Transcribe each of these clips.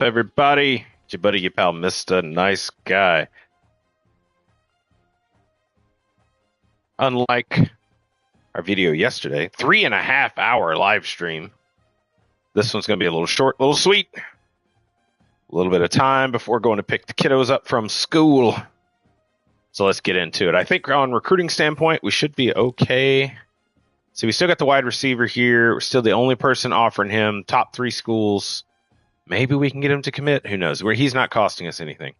Everybody? It's your buddy, your pal, Mr. Nice Guy. Unlike our video yesterday, 3.5 hour live stream, this one's going to be a little short, a little sweet. A little bit of time before going to pick the kiddos up from school. So let's get into it. I think on recruiting standpoint, we should be okay. So we still got the wide receiver here. We're still the only person offering him top 3 schools. Maybe we can get him to commit. Who knows? Where he's not costing us anything.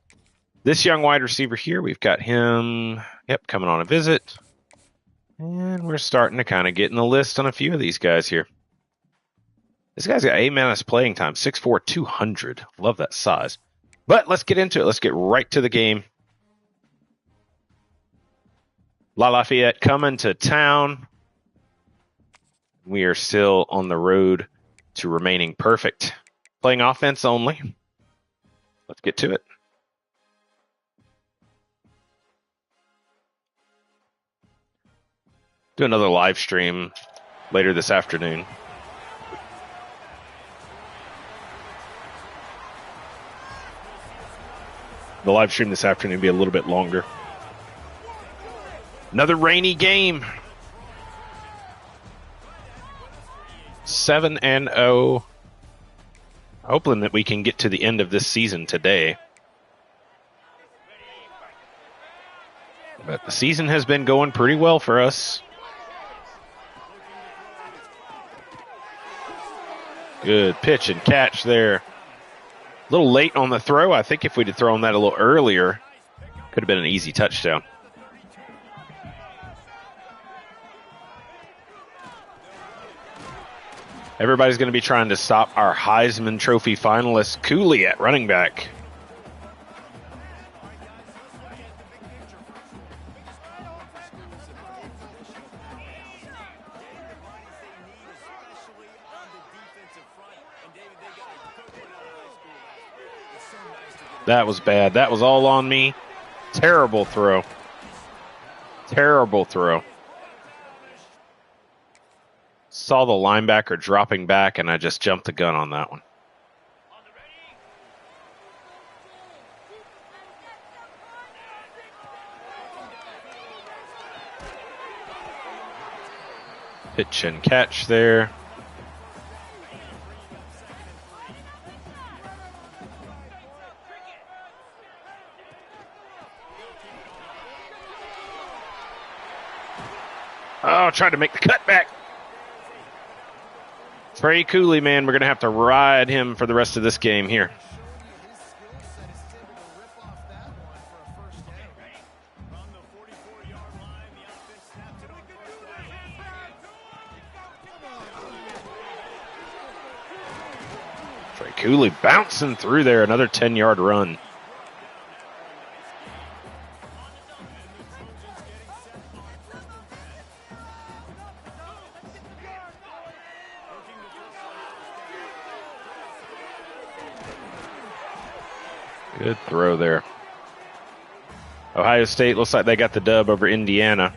This young wide receiver here, we've got him, coming on a visit. And we're starting to kind of get in the list on a few of these guys here. This guy's got A- playing time, 6'4", 200. Love that size. But let's get into it. Let's get right to the game. Lafayette coming to town. We are still on the road to remaining perfect. Playing offense only. Let's get to it. Do another live stream later this afternoon. The live stream this afternoon will be a little bit longer. Another rainy game. 7-0. Hoping that we can get to the end of this season today. But the season has been going pretty well for us. Good pitch and catch there. A little late on the throw. I think if we'd have thrown that a little earlier, could have been an easy touchdown. Everybody's going to be trying to stop our Heisman Trophy finalist, Cooley, at running back. That was bad. That was all on me. Terrible throw. Terrible throw. Saw the linebacker dropping back, and I just jumped the gun on that one. Pitch and catch there. Oh, tried to make the cutback. Trey Cooley, man, we're going to have to ride him for the rest of this game here. Trey Cooley bouncing through there, another 10-yard run. Good throw there. Ohio State looks like they got the dub over Indiana.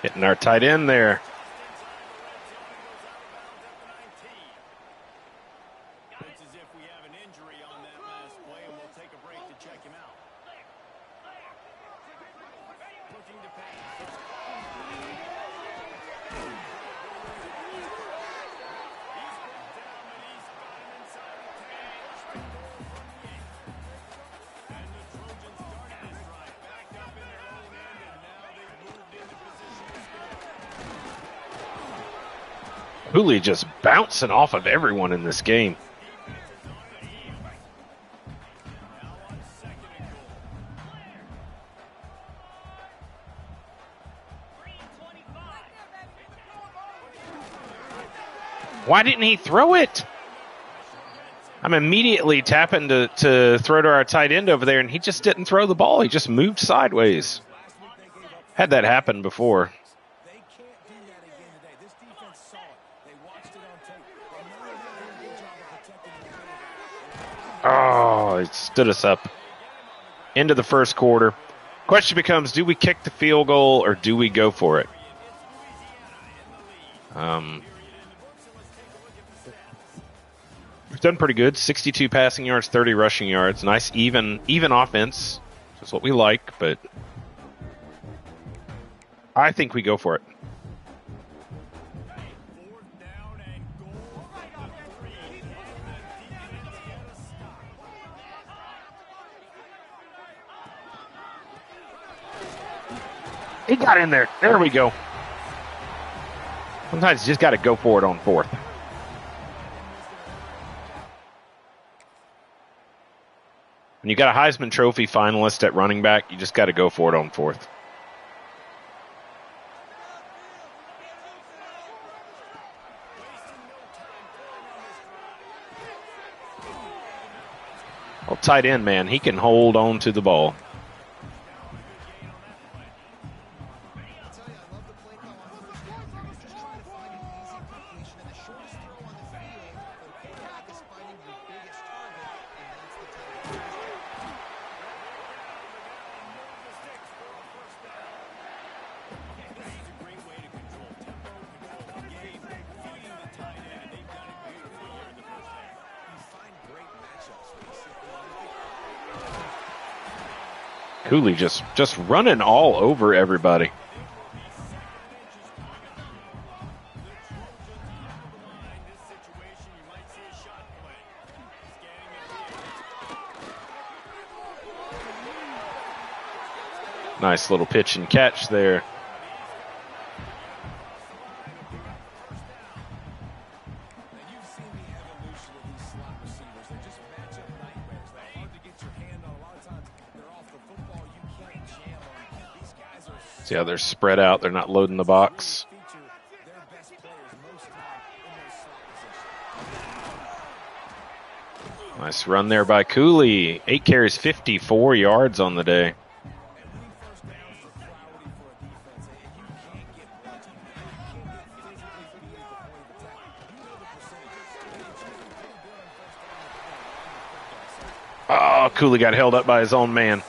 Hitting our tight end there. Cooley just bouncing off of everyone in this game. Why didn't he throw it? I'm immediately tapping to throw to our tight end over there, and he just didn't throw the ball. He just moved sideways. Had that happen before. Oh, it stood us up. Into the first quarter. Question becomes, do we kick the field goal or do we go for it? We've done pretty good. 62 passing yards, 30 rushing yards. Nice, even offense. That's what we like, but I think we go for it. He got in there. There we go. Sometimes you just got to go for it on fourth. When you got a Heisman Trophy finalist at running back, you just got to go for it on fourth. Well, tight end, man, he can hold on to the ball. Cooley just running all over everybody. Nice little pitch and catch there. See how they're spread out. They're not loading the box. Nice run there by Cooley. 8 carries, 54 yards on the day. Oh, Cooley got held up by his own man.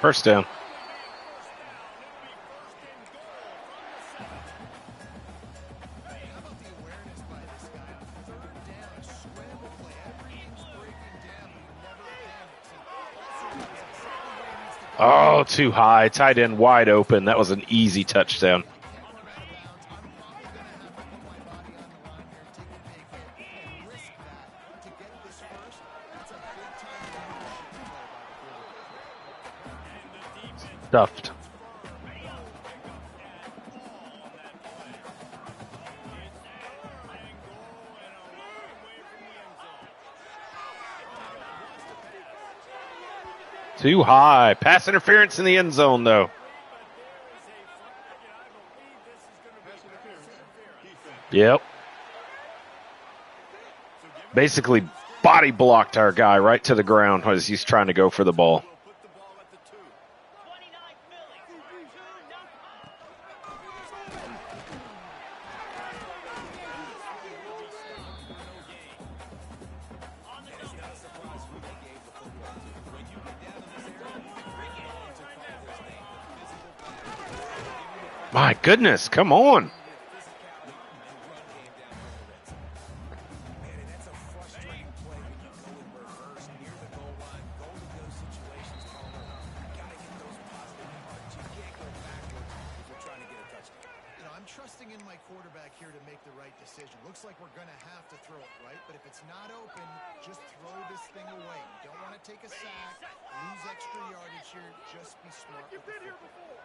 First down. Oh, too high. Tight end wide open. That was an easy touchdown. Stuffed. Too high. Pass interference in the end zone, though. Yep. Basically body blocked our guy right to the ground as he's trying to go for the ball. My goodness, come on. I'm trusting in my quarterback here to make the right decision. Looks like we're going to have to throw it, right? But if it's not open, just throw this thing away. You don't want to take a sack, lose extra yardage here. Just be smart with the football.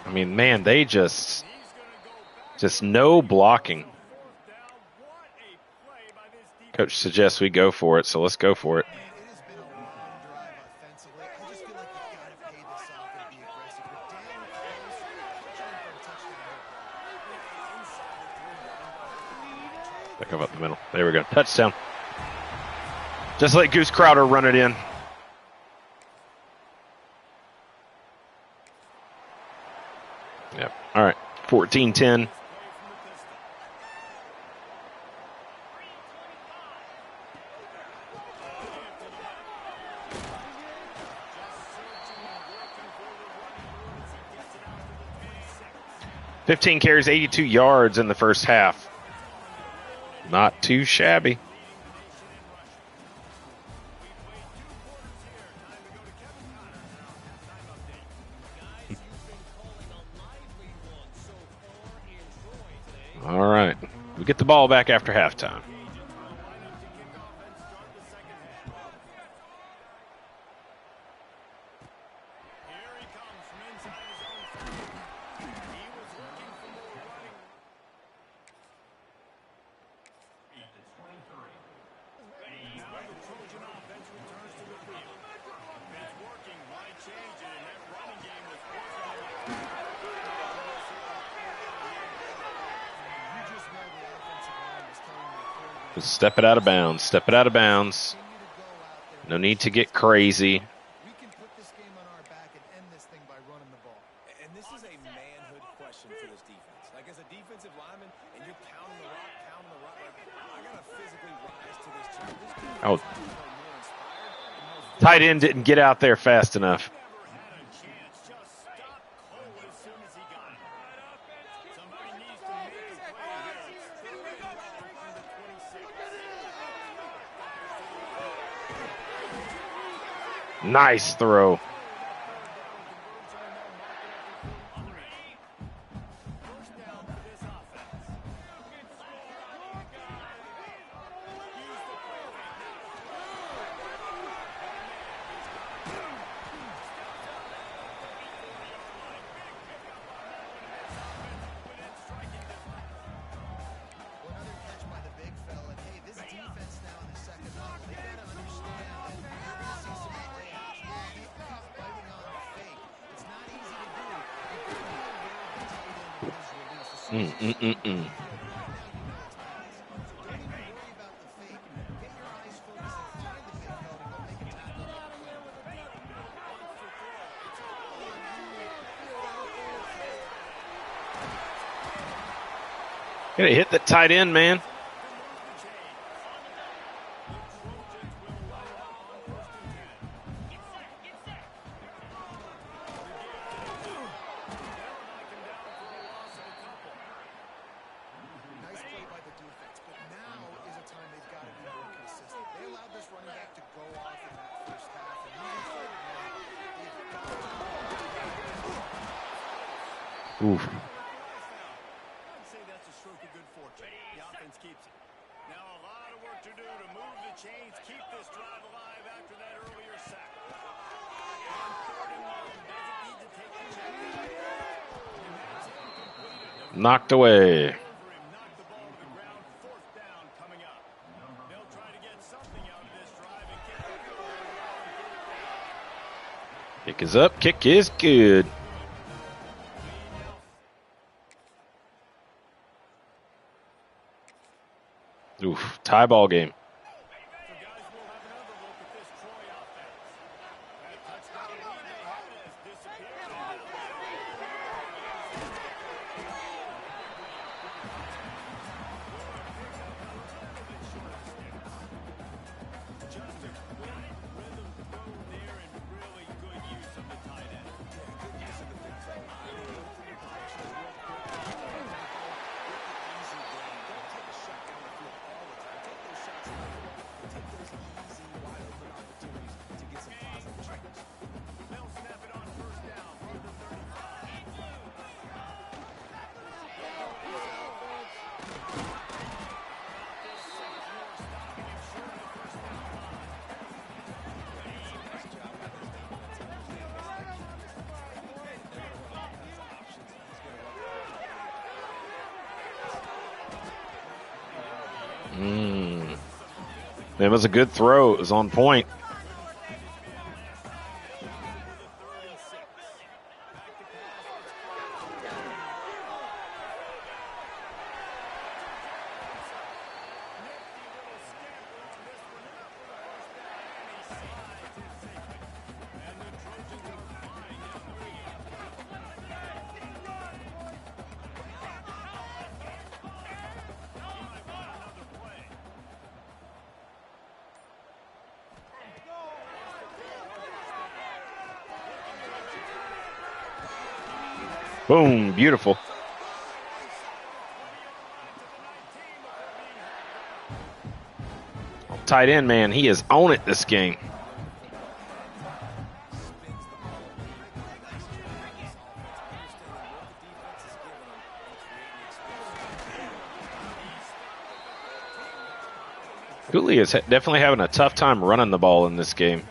I mean, man, they just no blocking. Coach suggests we go for it, so let's go for it. Back up the middle. There we go. Touchdown. Just let Goose Crowder run it in. Yep. All right. 14-10. $15 carries, 82 yards in the first half. Not too shabby. All right. We get the ball back after halftime. Just step it out of bounds. Step it out of bounds. No need to get crazy. We can put this game on our back and end this thing by running the ball. And this is a manhood question for this defense. Like, as a defensive lineman, and you're pounding the rock, like, I got to physically rise to this challenge. Tight end didn't get out there fast enough. Nice throw. Gotta hit that tight end, man. Oof. I'd say that's a stroke of good fortune. The offense keeps it. Now a lot of work to do to move the chains, keep this drive alive after that earlier sack. On 3rd and 1, doesn't need to take the check. Knocked away. Knocked the ball to the ground. 4th down coming up. They'll try to get something out of this drive and get it. Kick is up. Kick is good. Tie ball game. So, guys, we'll have another look at this Troy offense. That touchdown lead they had has disappeared. Just a good rhythm throw there and really good use of the tight end. Good use of the big fella. Easy game. Don't take a shot down the field all the time. Take those shots in the field. Take those easy, wide open opportunities to get some positive change. They'll snap it on first down from the 35. It was a good throw. It was on point. Boom, beautiful. Tight end, man, he is on it this game. Cooley is definitely having a tough time running the ball in this game.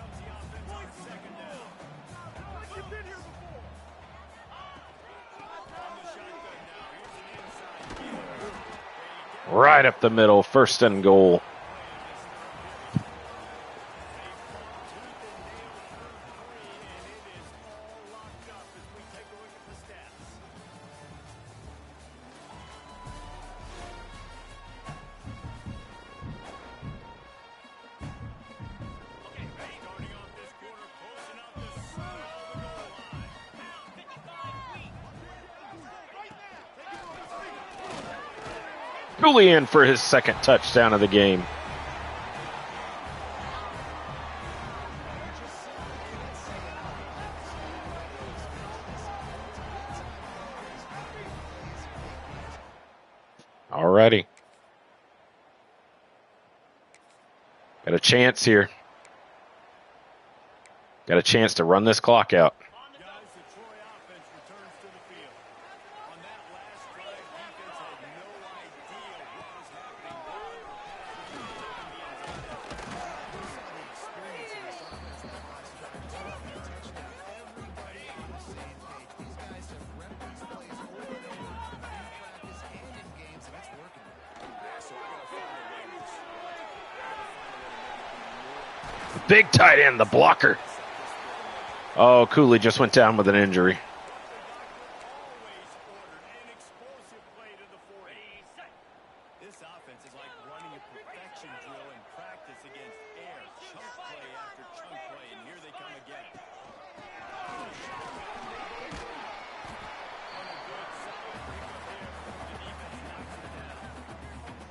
Right up the middle, 1st and goal. Cooley in for his 2nd touchdown of the game. Alrighty. Got a chance here. Got a chance to run this clock out. Guys, the Troy offense returns to the field. On that last drive, defense had no idea what was happening. Everybody on the same page. These guys have repped these plays over and over in practice and in games, and it's working. So I gotta find a way to Big tight end, the blocker. Oh, Cooley just went down with an injury. Always ordered an explosive play to the 40. This offense is like running a perfection drill in practice against air. Chunk play after chunk play, and here they come again.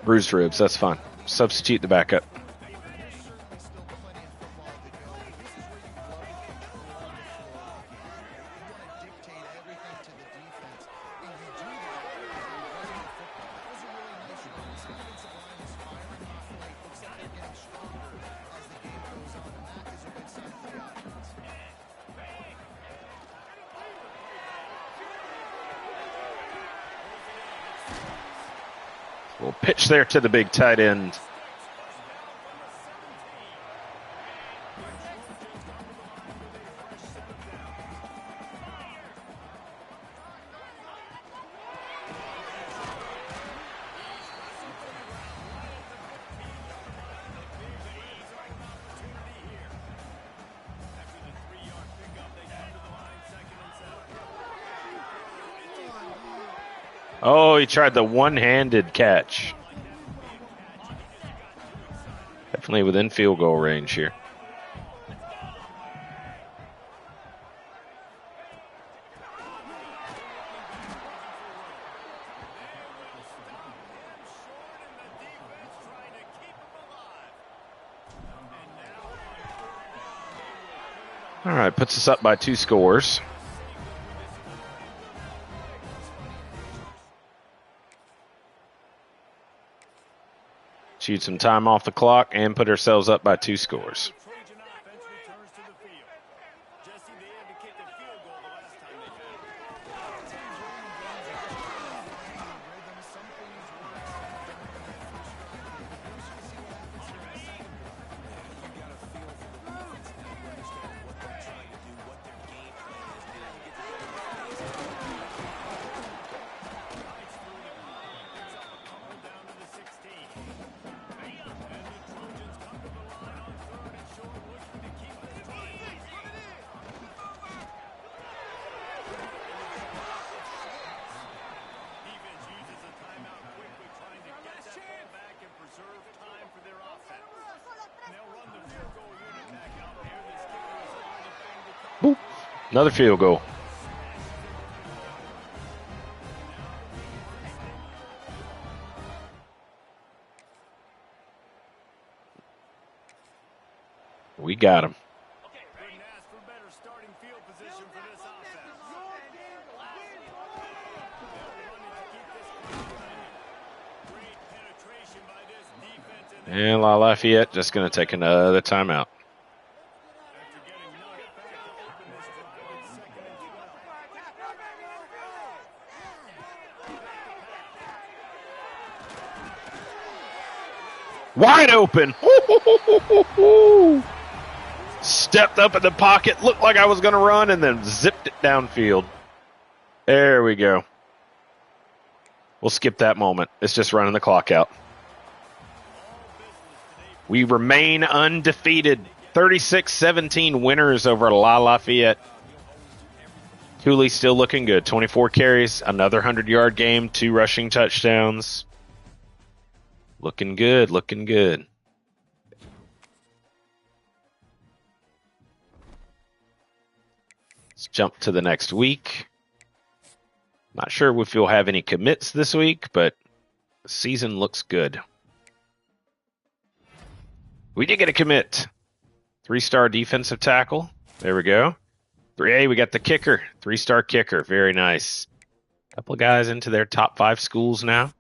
Bruised ribs, that's fine. Substitute the backup. Little pitch there to the big tight end. Oh, he tried the one-handed catch. Definitely within field goal range here. All right, puts us up by 2 scores. Shoot some time off the clock and put ourselves up by 2 scores. Boop. Another field goal. We got him. And La Lafayette just going to take another timeout. Wide open. Stepped up in the pocket, looked like I was going to run, and then zipped it downfield. There we go. We'll skip that moment. It's just running the clock out. We remain undefeated. 36-17 winners over La Lafayette. Cooley's still looking good. 24 carries, another 100-yard game, 2 rushing touchdowns. Looking good, looking good. Let's jump to the next week. Not sure if we'll have any commits this week, but the season looks good. We did get a commit. 3-star defensive tackle. There we go. 3A, we got the kicker. 3-star kicker. Very nice. Couple of guys into their top 5 schools now.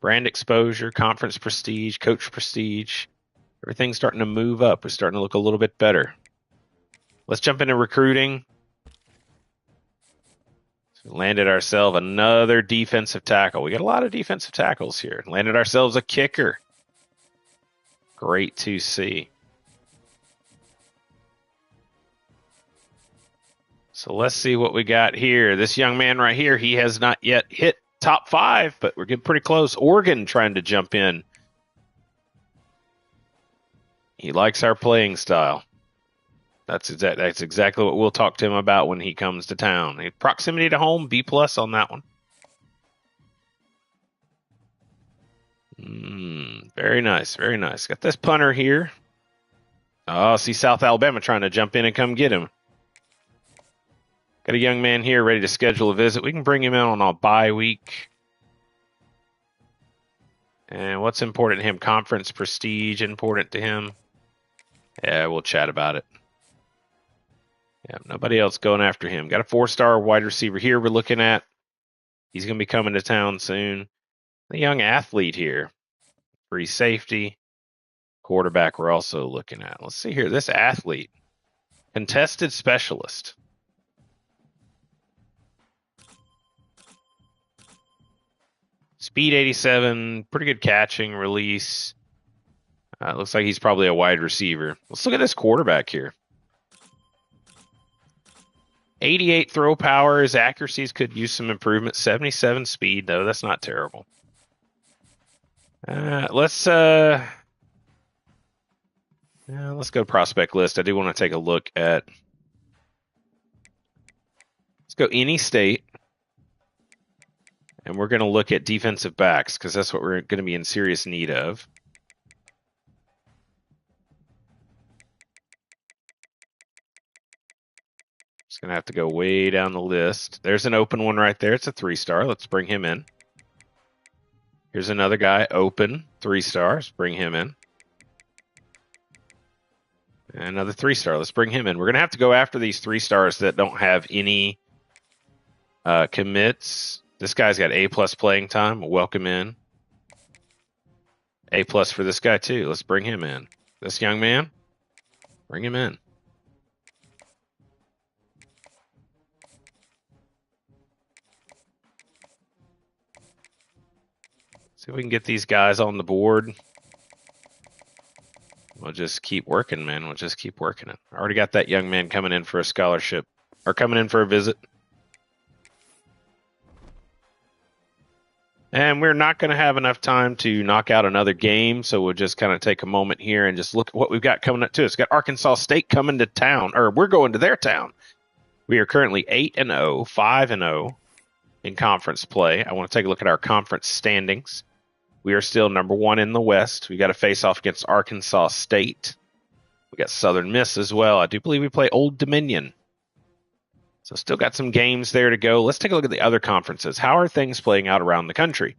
Brand exposure, conference prestige, coach prestige. Everything's starting to move up. It's starting to look a little bit better. Let's jump into recruiting. So we landed ourselves another defensive tackle. We got a lot of defensive tackles here. Landed ourselves a kicker. Great to see. So let's see what we got here. This young man right here, he has not yet hit top 5, but we're getting pretty close. Oregon trying to jump in. He likes our playing style. That's exactly what we'll talk to him about when he comes to town. Proximity to home, B+ on that one. Very nice, very nice. Got this punter here. Oh, see South Alabama trying to jump in and come get him. Got a young man here ready to schedule a visit. We can bring him in on a bye week. And what's important to him? Conference prestige important to him. Yeah, we'll chat about it. Yeah, nobody else going after him. Got a 4-star wide receiver here we're looking at. He's going to be coming to town soon. The young athlete here. Free safety. Quarterback we're also looking at. Let's see here. This athlete. Contested specialist. Speed 87. Pretty good catching, release. Looks like he's probably a wide receiver. Let's look at this quarterback here. 88 throw power. His accuracies could use some improvement. 77 speed, though. That's not terrible. Let's go prospect list. I do want to take a look at. Let's go any state. And we're going to look at defensive backs because that's what we're going to be in serious need of. Just going to have to go way down the list. There's an open one right there. It's a 3-star. Let's bring him in. Here's another guy, open, 3 stars. Bring him in. And another 3-star. Let's bring him in. We're going to have to go after these 3 stars that don't have any commits. This guy's got A+ playing time. Welcome in. A+ for this guy, too. Let's bring him in. This young man, bring him in. See if we can get these guys on the board. We'll just keep working, man. We'll just keep working it. I already got that young man coming in for a scholarship. Or coming in for a visit. And we're not going to have enough time to knock out another game, so we'll just kind of take a moment here and just look at what we've got coming up, too. It's got Arkansas State coming to town, or we're going to their town. We are currently 8-0, 5-0 in conference play. I want to take a look at our conference standings. We are still number 1 in the West. We got to face off against Arkansas State. We got Southern Miss as well. I do believe we play Old Dominion. So still got some games there to go. Let's take a look at the other conferences. How are things playing out around the country?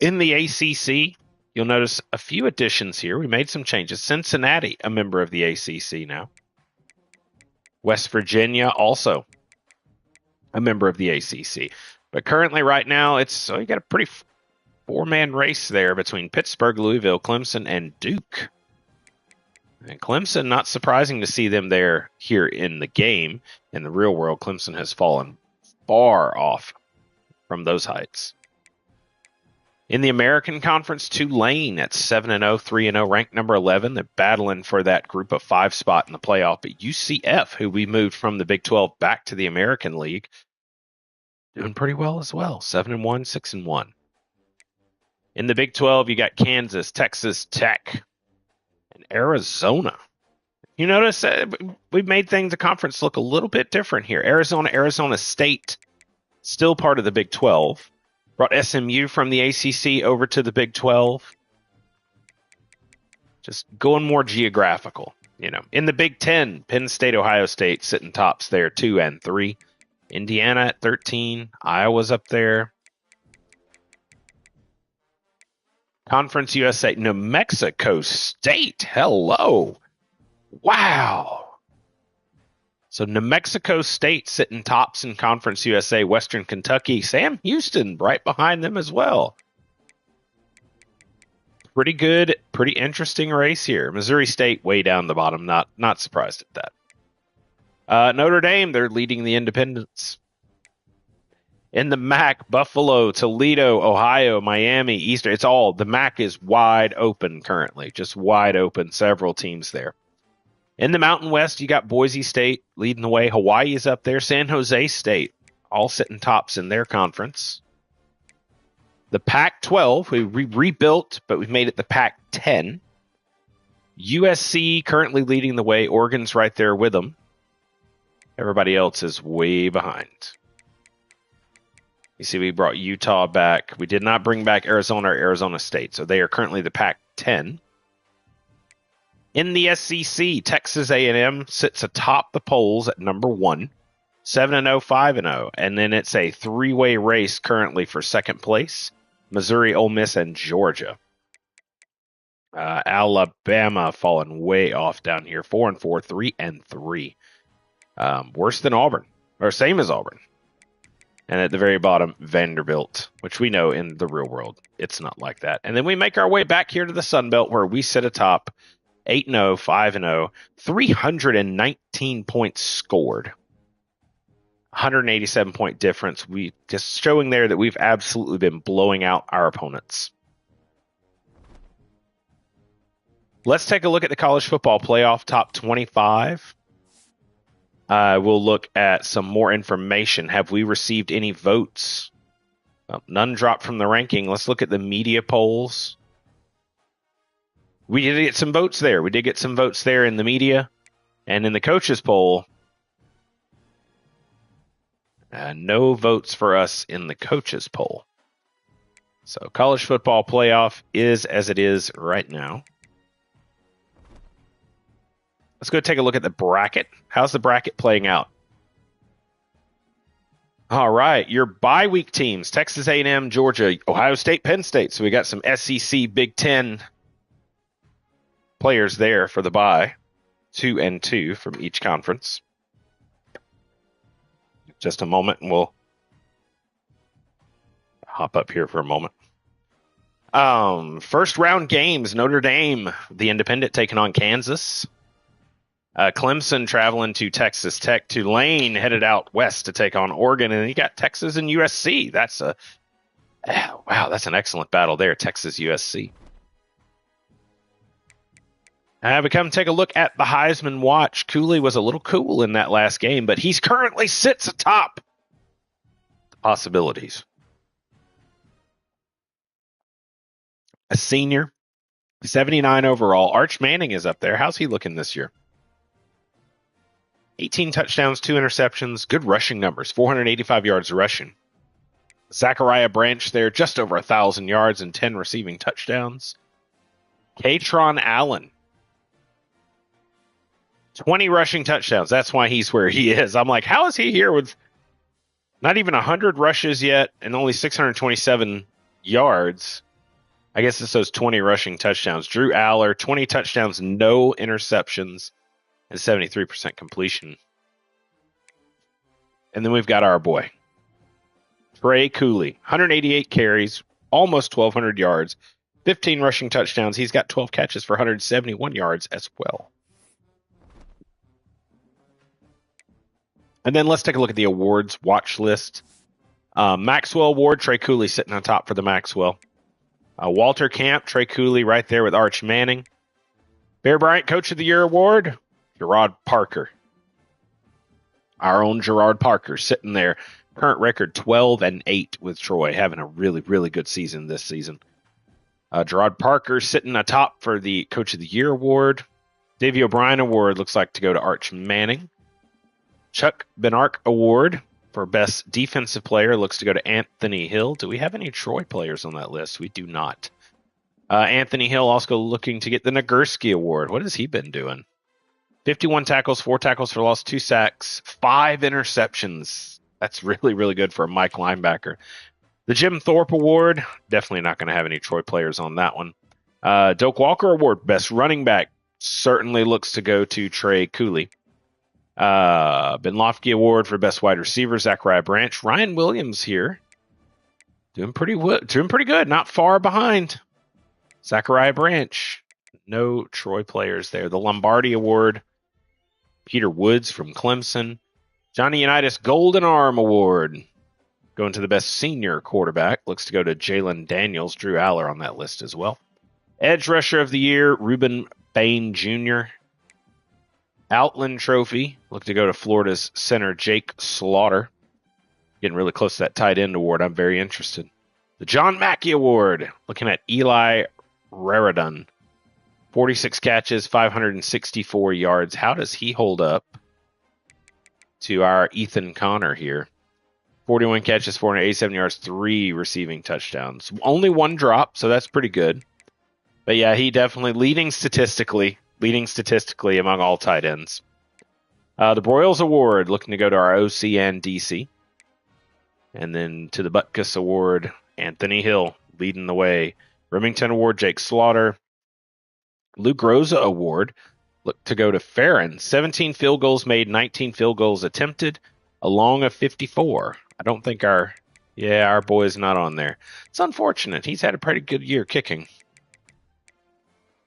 In the ACC, you'll notice a few additions here. We made some changes. Cincinnati, a member of the ACC now. West Virginia, also a member of the ACC. But currently, right now, you got a pretty 4-man race there between Pittsburgh, Louisville, Clemson, and Duke. And Clemson, not surprising to see them there here in the game. In the real world, Clemson has fallen far off from those heights. In the American Conference, Tulane at 7-0, 3-0, ranked number 11. They're battling for that group of 5 spot in the playoff. But UCF, who we moved from the Big 12 back to the American League, doing pretty well as well. 7-1, 6-1. In the Big 12, you got Kansas, Texas Tech, and Arizona. You notice we've made the conference look a little bit different here. Arizona State, still part of the Big 12. Brought SMU from the ACC over to the Big 12. Just going more geographical. In the Big 10, Penn State, Ohio State sitting tops there, 2 and 3. Indiana at 13. Iowa's up there. Conference USA, New Mexico State. Hello. Wow. So New Mexico State sitting tops in Conference USA. Western Kentucky, Sam Houston right behind them as well. Pretty good, pretty interesting race here. Missouri State way down the bottom. Not surprised at that. Notre Dame, they're leading the independents. In the MAC, Buffalo, Toledo, Ohio, Miami, Eastern. The MAC is wide open currently. Just wide open. Several teams there. In the Mountain West, you got Boise State leading the way. Hawaii is up there. San Jose State, all sitting tops in their conference. The Pac-12, we rebuilt, but we've made it the Pac-10. USC currently leading the way. Oregon's right there with them. Everybody else is way behind. You see, we brought Utah back. We did not bring back Arizona or Arizona State, so they are currently the Pac-10. In the SEC, Texas A&M sits atop the polls at number 1, 7-0, 5-0, and then it's a 3-way race currently for second place. Missouri, Ole Miss, and Georgia. Alabama falling way off down here, 4-4, 3-3. Worse than Auburn, or same as Auburn. And at the very bottom, Vanderbilt, which we know in the real world, it's not like that. And then we make our way back here to the Sun Belt where we sit atop 8-0, 5-0, 319 points scored. 187-point difference. We just showing there that we've absolutely been blowing out our opponents. Let's take a look at the college football playoff top 25. We'll look at some more information. Have we received any votes? Well, none dropped from the ranking. Let's look at the media polls. We did get some votes there. We did get some votes there in the media. And in the coaches poll, no votes for us in the coaches poll. So college football playoff is as it is right now. Let's go take a look at the bracket. How's the bracket playing out? All right, your bye week teams: Texas A&M, Georgia, Ohio State, Penn State. So we got some SEC Big Ten players there for the bye. 2 and 2 from each conference. Just a moment, and we'll hop up here for a moment. First round games: Notre Dame, the Independent, taking on Kansas. Clemson traveling to Texas Tech. Tulane headed out west to take on Oregon, and you got Texas and USC. That's that's an excellent battle there, Texas USC. We come take a look at the Heisman watch. Cooley was a little cool in that last game, but he's currently sits atop the possibilities. A senior, 79 overall. Arch Manning is up there. How's he looking this year? 18 touchdowns, 2 interceptions, good rushing numbers, 485 yards rushing. Zachariah Branch there, just over 1,000 yards and 10 receiving touchdowns. Katron Allen, 20 rushing touchdowns. That's why he's where he is. I'm like, how is he here with not even 100 rushes yet and only 627 yards? I guess it's those 20 rushing touchdowns. Drew Aller, 20 touchdowns, no interceptions, and 73% completion. And then we've got our boy, Trey Cooley, 188 carries, almost 1,200 yards, 15 rushing touchdowns. He's got 12 catches for 171 yards as well. And then let's take a look at the awards watch list. Maxwell Award, Trey Cooley sitting on top for the Maxwell. Walter Camp, Trey Cooley right there with Arch Manning. Bear Bryant Coach of the Year Award, Gerard Parker. Our own Gerard Parker sitting there. Current record 12-8 with Troy, having a really, really good season this season. Gerard Parker sitting atop for the Coach of the Year Award. Davey O'Brien Award looks like to go to Arch Manning. Chuck Benark Award for Best Defensive Player looks to go to Anthony Hill. Do we have any Troy players on that list? We do not. Anthony Hill also looking to get the Nagurski Award. What has he been doing? 51 tackles, 4 tackles for loss, 2 sacks, 5 interceptions. That's really, really good for a Mike linebacker. The Jim Thorpe Award, definitely not going to have any Troy players on that one. Doak Walker Award, Best Running Back, certainly looks to go to Trey Cooley. Ben Lofke Award for Best Wide Receiver, Zachariah Branch. Ryan Williams here, doing pretty good, not far behind Zachariah Branch. No Troy players there. The Lombardi Award, Peter Woods from Clemson. Johnny Unitas Golden Arm Award, going to the Best Senior Quarterback, looks to go to Jalen Daniels. Drew Aller on that list as well. Edge Rusher of the Year, Reuben Bain Jr. Outland Trophy, look to go to Florida's center, Jake Slaughter. Getting really close to that tight end award. I'm very interested. The John Mackey Award, looking at Eli Raradon. 46 catches, 564 yards. How does he hold up to our Ethan Connor here? 41 catches, 487 yards, 3 receiving touchdowns. Only 1 drop, so that's pretty good. But yeah, he definitely leading statistically among all tight ends. The Broyles Award, looking to go to our OC and DC. And then to the Butkus Award, Anthony Hill leading the way. Remington Award, Jake Slaughter. Lou Groza Award, look to go to Farron. 17 field goals made, 19 field goals attempted, a long of 54. I don't think our boy's not on there. It's unfortunate. He's had a pretty good year kicking.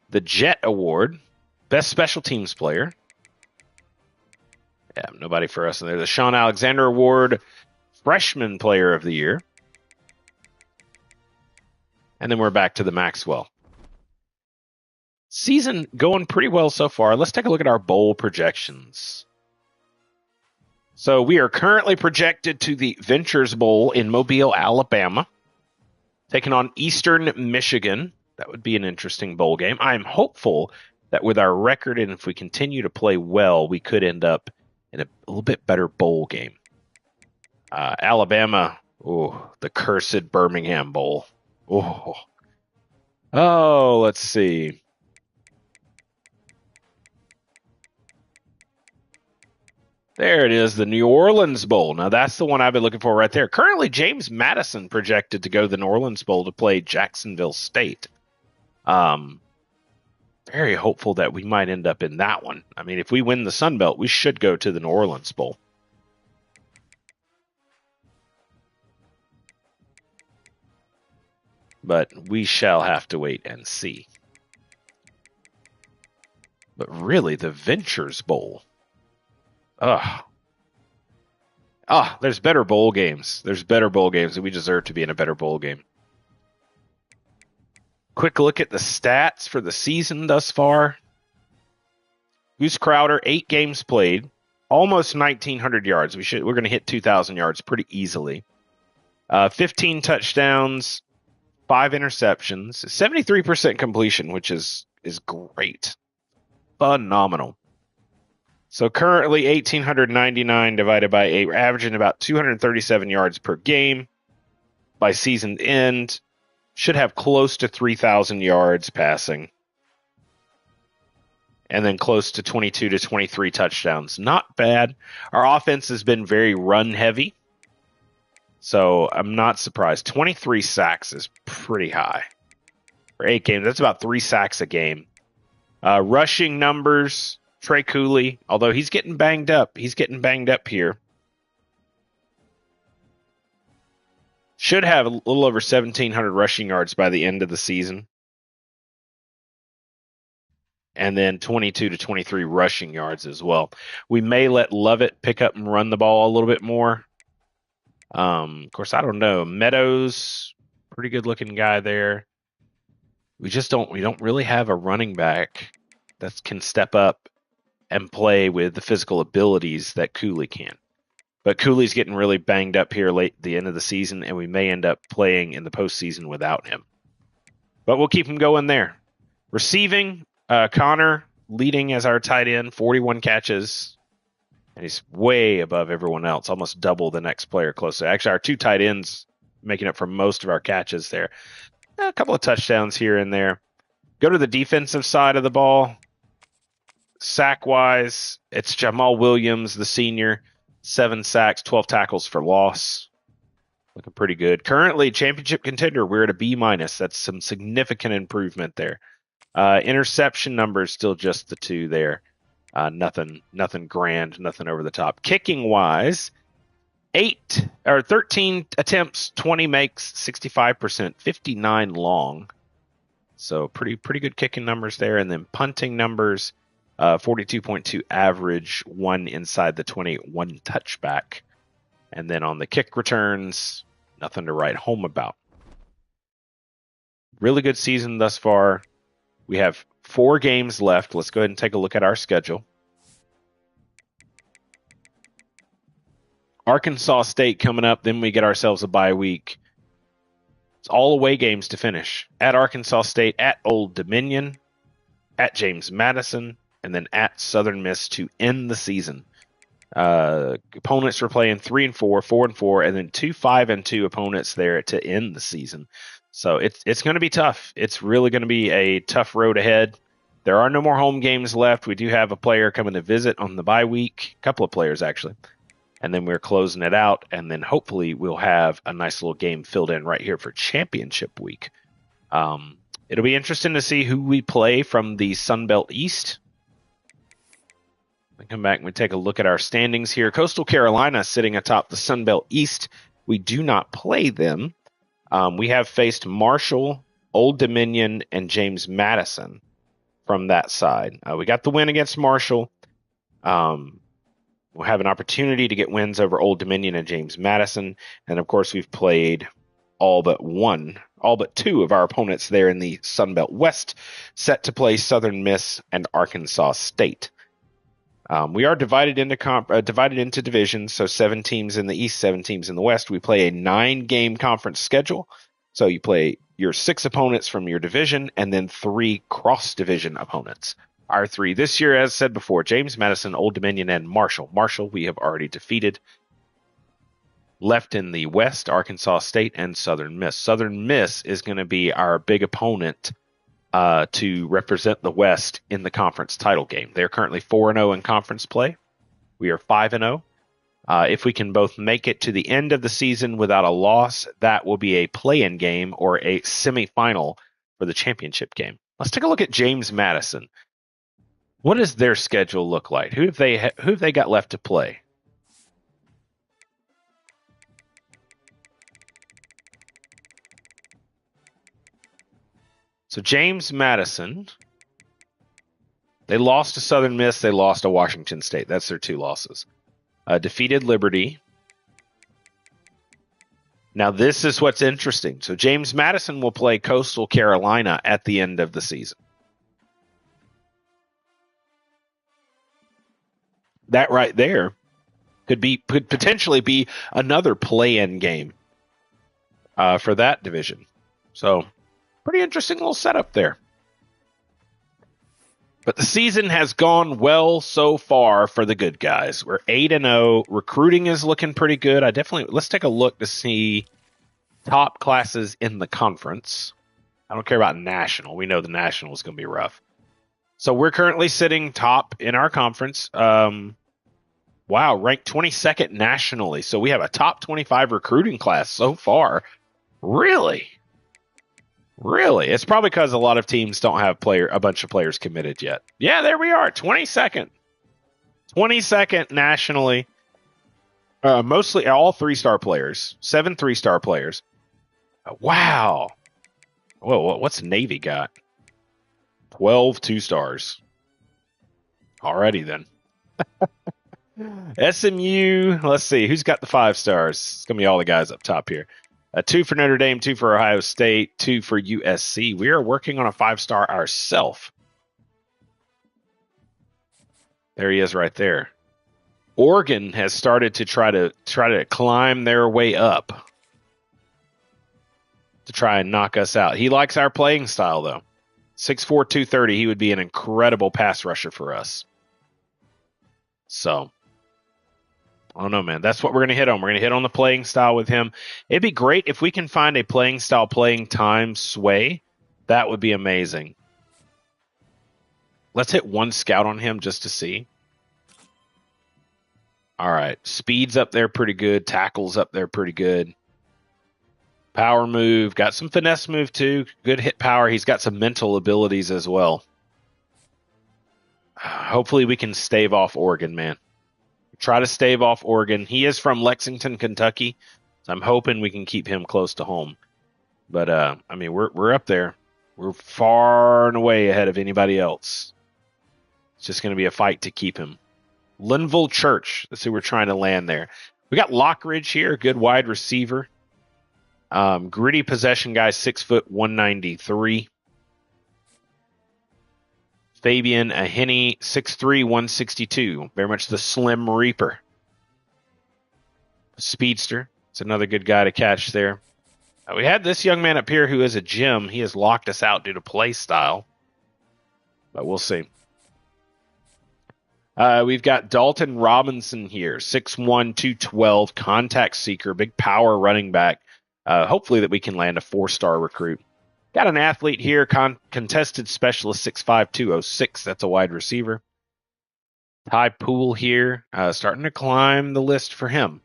The Jet Award, Best Special Teams Player. Yeah, nobody for us in there. The Sean Alexander Award, Freshman Player of the Year. And then we're back to the Maxwell. Season going pretty well so far. Let's take a look at our bowl projections. So we are currently projected to the Ventures Bowl in Mobile, Alabama, taking on Eastern Michigan. That would be an interesting bowl game. I am hopeful that with our record and if we continue to play well, we could end up in a little bit better bowl game. Alabama, the cursed Birmingham Bowl. Let's see. There it is, the New Orleans Bowl. Now, that's the one I've been looking for right there. Currently, James Madison projected to go to the New Orleans Bowl to play Jacksonville State. Very hopeful that we might end up in that one. I mean, if we win the Sun Belt, we should go to the New Orleans Bowl. But we shall have to wait and see. But really, the Ventures Bowl. There's better bowl games. There's better bowl games, and we deserve to be in a better bowl game. Quick look at the stats for the season thus far. Goose Crowder, 8 games played, almost 1,900 yards. We're going to hit 2,000 yards pretty easily. 15 touchdowns, 5 interceptions, 73% completion, which is great. Phenomenal. So currently 1,899 divided by 8, we're averaging about 237 yards per game. By season end, should have close to 3,000 yards passing. And then close to 22 to 23 touchdowns. Not bad. Our offense has been very run heavy. So I'm not surprised. 23 sacks is pretty high. For 8 games, that's about 3 sacks a game. Rushing numbers, Trey Cooley, although he's getting banged up. He's getting banged up here. Should have a little over 1,700 rushing yards by the end of the season. And then 22 to 23 rushing yards as well. We may let Lovett pick up and run the ball a little bit more. Of course, I don't know. Meadows, pretty good looking guy there. We don't really have a running back that can step up and play with the physical abilities that Cooley can. But Cooley's getting really banged up here late at the end of the season, and we may end up playing in the postseason without him. But we'll keep him going there. Receiving, Connor leading as our tight end, 41 catches. And he's way above everyone else, almost double the next player closely. Actually, our 2 tight ends making up for most of our catches there. A couple of touchdowns here and there. Go to the defensive side of the ball. Sack-wise, it's Jamal Williams, the senior. 7 sacks, 12 tackles for loss. Looking pretty good. Currently, championship contender, we're at a B-. That's some significant improvement there. Interception numbers, still just the 2 there. Nothing grand, nothing over the top. Kicking-wise, 13 attempts, 20 makes, 65%, 59 long. So pretty good kicking numbers there. And then punting numbers, 42.2 average, 1 inside the 20, 1 touchback. And then on the kick returns, nothing to write home about. Really good season thus far. We have 4 games left. Let's go ahead and take a look at our schedule. Arkansas State coming up, then we get ourselves a bye week. It's all away games to finish. At Arkansas State, at Old Dominion, at James Madison, and then at Southern Miss to end the season. Opponents are playing 3-4, 4-4, and then 2 5-2 opponents there to end the season. So it's going to be tough. It's really going to be a tough road ahead. There are no more home games left. We do have a player coming to visit on the bye week, a couple of players actually. And then we're closing it out, and then hopefully we'll have a nice little game filled in right here for championship week. It'll be interesting to see who we play from the Sun Belt East. We come back and we take a look at our standings here. Coastal Carolina sitting atop the Sun Belt East. We do not play them. We have faced Marshall, Old Dominion, and James Madison from that side. We got the win against Marshall. We'll have an opportunity to get wins over Old Dominion and James Madison. And, of course, we've played all but 2 of our opponents there in the Sun Belt West, set to play Southern Miss and Arkansas State. We are divided into divisions, so 7 teams in the East, 7 teams in the West. We play a 9-game conference schedule. So you play your 6 opponents from your division and then 3 cross-division opponents. Our 3 this year, as said before, James Madison, Old Dominion, and Marshall. Marshall we have already defeated. Left in the West, Arkansas State and Southern Miss. Southern Miss is going to be our big opponent to represent the West in the conference title game. They're currently 4-0 in conference play. We are 5-0. If we can both make it to the end of the season without a loss, that will be a play-in game or a semifinal for the championship game. Let's take a look at James Madison. What does their schedule look like? Who have they got left to play? So James Madison, they lost to Southern Miss. They lost to Washington State. That's their 2 losses. Defeated Liberty. Now, this is what's interesting. So James Madison will play Coastal Carolina at the end of the season. That right there could potentially be another play-in game for that division. So, pretty interesting little setup there. But the season has gone well so far for the good guys. We're 8-0. Recruiting is looking pretty good. Let's take a look to see top classes in the conference. I don't care about national. We know the national is going to be rough. So we're currently sitting top in our conference. Ranked 22nd nationally. So we have a top 25 recruiting class so far. Really? It's probably because a lot of teams don't have a bunch of players committed yet. Yeah, there we are, 22nd. 22nd nationally. Mostly all 3-star players. 7 3-star players. Wow. Whoa, what's Navy got? 12 2-stars. Alrighty then. SMU, let's see, who's got the 5 stars? It's going to be all the guys up top here. 2 for Notre Dame, 2 for Ohio State, 2 for USC. We are working on a 5-star ourselves. There he is right there. Oregon has started to try to climb their way up to try and knock us out. He likes our playing style, though. 6'4", 230, he would be an incredible pass rusher for us. So, I don't know, man. That's what we're going to hit on. We're going to hit on the playing style with him. It'd be great if we can find a playing style, playing time sway. That would be amazing. Let's hit 1 scout on him just to see. All right. Speed's up there pretty good. Tackle's up there pretty good. Power move. Got some finesse move too. Good hit power. He's got some mental abilities as well. Hopefully we can stave off Oregon, man. Try to stave off Oregon. He is from Lexington, Kentucky, so I'm hoping we can keep him close to home. But I mean, we're up there. We're far and away ahead of anybody else. It's just going to be a fight to keep him. Linville Church. Let's see, we're trying to land there. We got Lockridge here, good wide receiver. Gritty possession guy, 6 foot 193. Fabian Ahene, 6'3", 162. Very much the Slim Reaper. Speedster. It's another good guy to catch there. We had this young man up here who is a gem. He has locked us out due to play style. But we'll see. We've got Dalton Robinson here. 6'1", 212. Contact seeker. Big power running back. Hopefully that we can land a 4-star recruit. Got an athlete here, contested specialist, 6'5", 206. That's a wide receiver. Ty Poole here, starting to climb the list for him.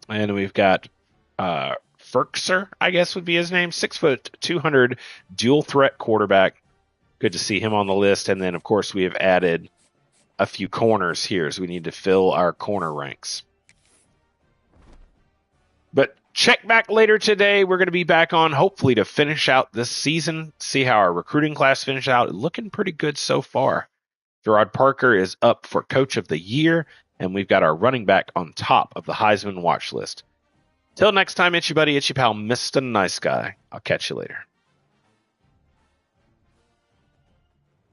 And we've got Ferkser, I guess would be his name, 6 foot 200, dual threat quarterback. Good to see him on the list. And then, of course, we have added a few corners here, so we need to fill our corner ranks. But check back later today. We're going to be back on, hopefully, to finish out this season, see how our recruiting class finished out. Looking pretty good so far. Gerard Parker is up for Coach of the Year, and we've got our running back on top of the Heisman watch list. Till next time, it's your buddy, it's your pal, Mr. Nice Guy. I'll catch you later.